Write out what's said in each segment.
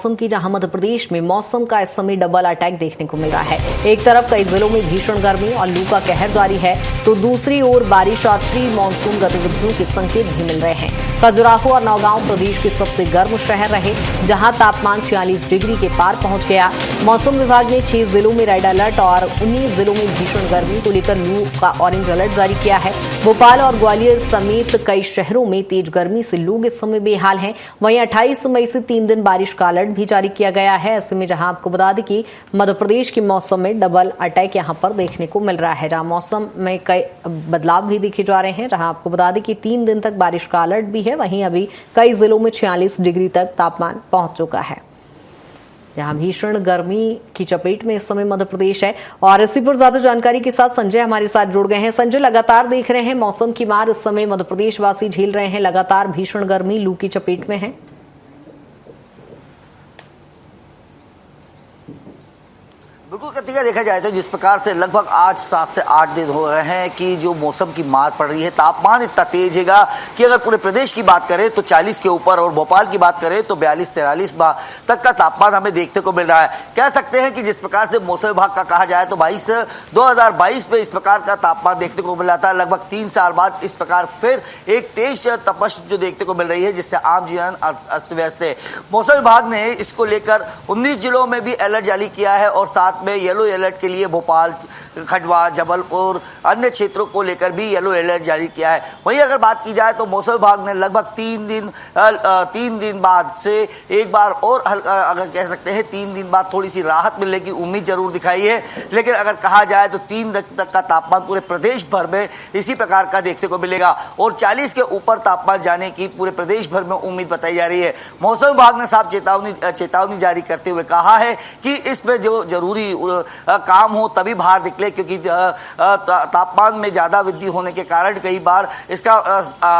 मौसम की, जहां मध्य प्रदेश में मौसम का इस समय डबल अटैक देखने को मिल रहा है। एक तरफ कई जिलों में भीषण गर्मी और लू का कहर जारी है, तो दूसरी ओर बारिश और प्री मानसून गतिविधियों के संकेत भी मिल रहे हैं। खजुराहो और नौगांव प्रदेश के सबसे गर्म शहर रहे, जहां तापमान 46 डिग्री के पार पहुंच गया। मौसम विभाग ने 6 जिलों में रेड अलर्ट और 19 जिलों में भीषण गर्मी को लेकर लू का ऑरेंज अलर्ट जारी किया है। भोपाल और ग्वालियर समेत कई शहरों में तेज गर्मी से लोग इस समय बेहाल हैं। वहीं 28 मई से 3 दिन बारिश का अलर्ट भी जारी किया गया है। ऐसे में जहां आपको बता दें कि मध्य प्रदेश के मौसम में डबल अटैक यहां पर देखने को मिल रहा है, जहां मौसम में कई बदलाव भी देखे जा रहे हैं। जहां आपको बता दें कि 3 दिन तक बारिश का अलर्ट भी है। वहीं अभी कई जिलों में 46 डिग्री तक तापमान पहुंच चुका है, जहां भीषण गर्मी की चपेट में इस समय मध्य प्रदेश है। और इसी पर ज्यादा जानकारी के साथ संजय हमारे साथ जुड़ गए हैं। संजय, लगातार देख रहे हैं मौसम की मार इस समय मध्य प्रदेश वासी झेल रहे हैं, लगातार भीषण गर्मी लू की चपेट में है। बिल्कुल कतिका, देखा जाए तो जिस प्रकार से लगभग आज 7 से 8 दिन हो रहे हैं कि जो मौसम की मार पड़ रही है, तापमान इतना तेज है कि अगर पूरे प्रदेश की बात करें तो 40 के ऊपर और भोपाल की बात करें तो 42-43 तक का तापमान हमें देखने को मिल रहा है। कह सकते हैं कि जिस प्रकार से मौसम विभाग का कहा जाए तो 2022 में इस प्रकार का तापमान देखने को मिल रहा था। लगभग 3 साल बाद इस प्रकार फिर एक तेज तपश जो देखने को मिल रही है, जिससे आम जीवन अस्त व्यस्त है। मौसम विभाग ने इसको लेकर 19 जिलों में भी अलर्ट जारी किया है और साथ में येलो अलर्ट के लिए भोपाल, खंडवा, जबलपुर, अन्य क्षेत्रों को लेकर भी येलो अलर्ट जारी किया है। वहीं अगर बात की जाए तो मौसम विभाग ने लगभग 3 दिन बाद से एक बार और अगर कह सकते हैं 3 दिन बाद थोड़ी सी राहत मिलने की उम्मीद जरूर दिखाई है। लेकिन अगर कहा जाए तो 3 दिन तक का तापमान पूरे प्रदेश भर में इसी प्रकार का देखने को मिलेगा और 40 के ऊपर तापमान जाने की पूरे प्रदेश भर में उम्मीद बताई जा रही है। मौसम विभाग ने साफ चेतावनी जारी करते हुए कहा है कि इसमें जो जरूरी काम हो तभी बाहर निकले, क्योंकि तापमान में ज्यादा वृद्धि होने के कारण कई बार इसका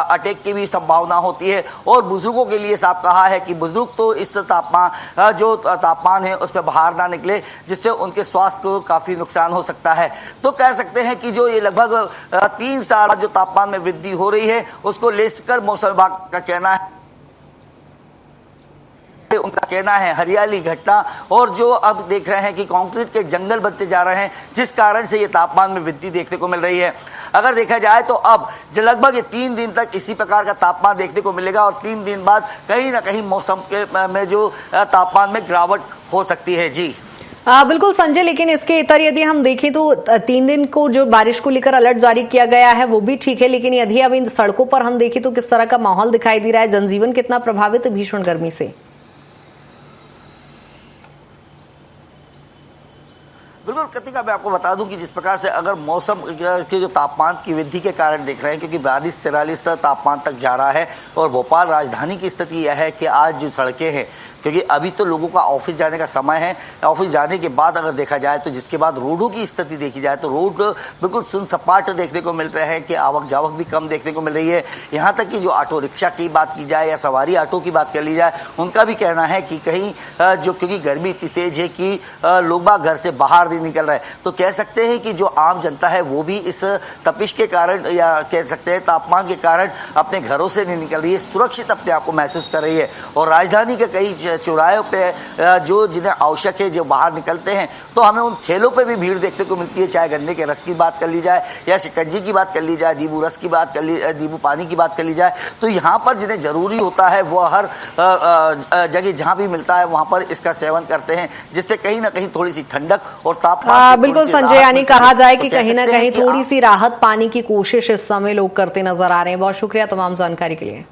अटैक की भी संभावना होती है। और बुजुर्गों के लिए साफ कहा है कि बुजुर्ग तो इस तापमान है उस पर बाहर ना निकले, जिससे उनके स्वास्थ्य को काफी नुकसान हो सकता है। तो कह सकते हैं कि जो ये लगभग 3 साल जो तापमान में वृद्धि हो रही है उसको लेकर मौसम विभाग का कहना है, उनका कहना है हरियाली घटना और जो अब देख रहे हैं कि कंक्रीट के जंगल बनते जा रहे हैं, जिस कारण से ये तापमान में वृद्धि देखने को मिल रही है। अगर देखा जाए तो अब लगभग 3 दिन तक इसी प्रकार का तापमान देखने को मिलेगा और 3 दिन बाद कहीं ना कहीं मौसम के में जो तापमान में गिरावट हो सकती है। जी बिल्कुल संजय, लेकिन इसके इतर यदि हम देखें तो 3 दिन को जो बारिश को लेकर अलर्ट जारी किया गया है वो भी ठीक है, लेकिन यदि अब इन सड़कों पर हम देखें तो किस तरह का माहौल दिखाई दे रहा है, जनजीवन कितना प्रभावित है भीषण गर्मी से। बिल्कुल कतिका, मैं आपको बता दूं कि जिस प्रकार से अगर मौसम के जो तापमान की वृद्धि के कारण देख रहे हैं, क्योंकि 42-43 तापमान तक जा रहा है और भोपाल राजधानी की स्थिति यह है कि आज जो सड़कें हैं, क्योंकि अभी तो लोगों का ऑफिस जाने का समय है, ऑफिस जाने के बाद अगर देखा जाए तो जिसके बाद रोडों की स्थिति देखी जाए तो रोड बिल्कुल सुन सपाट देखने को मिल रहे हैं कि आवक जावक भी कम देखने को मिल रही है। यहाँ तक कि जो ऑटो रिक्शा की बात की जाए या सवारी ऑटो की बात कर ली जाए, उनका भी कहना है कि कहीं जो क्योंकि गर्मी इतनी तेज है कि लोग बाग घर से बाहर नहीं निकल रहे, तो कह सकते हैं कि जो आम जनता है वो भी इस तपिश के कारण या कह सकते हैं तापमान के कारण अपने घरों से नहीं निकल रही है, सुरक्षित अपने आप को महसूस कर रही है। और राजधानी के कई चौराहों पे जो जिन्हें आवश्यक है जो बाहर निकलते हैं तो हमें उन ठेलों पे भी भीड़ देखने को मिलती है, चाहे गन्ने के रस की बात कर ली जाए या शिकंजी की बात कर ली जाए, नींबू रस की बात कर ली, नींबू पानी की बात कर ली जाए। तो यहाँ पर जिन्हें जरूरी होता है वो हर जगह जहाँ भी मिलता है वहाँ पर इसका सेवन करते हैं, जिससे कहीं ना कहीं थोड़ी सी ठंडक और तापमान बिल्कुल संजय, यानी कहा जाए कि कहीं ना कहीं थोड़ी सी राहत पाने की कोशिश इस समय लोग करते नजर आ रहे हैं। बहुत शुक्रिया तमाम जानकारी के लिए।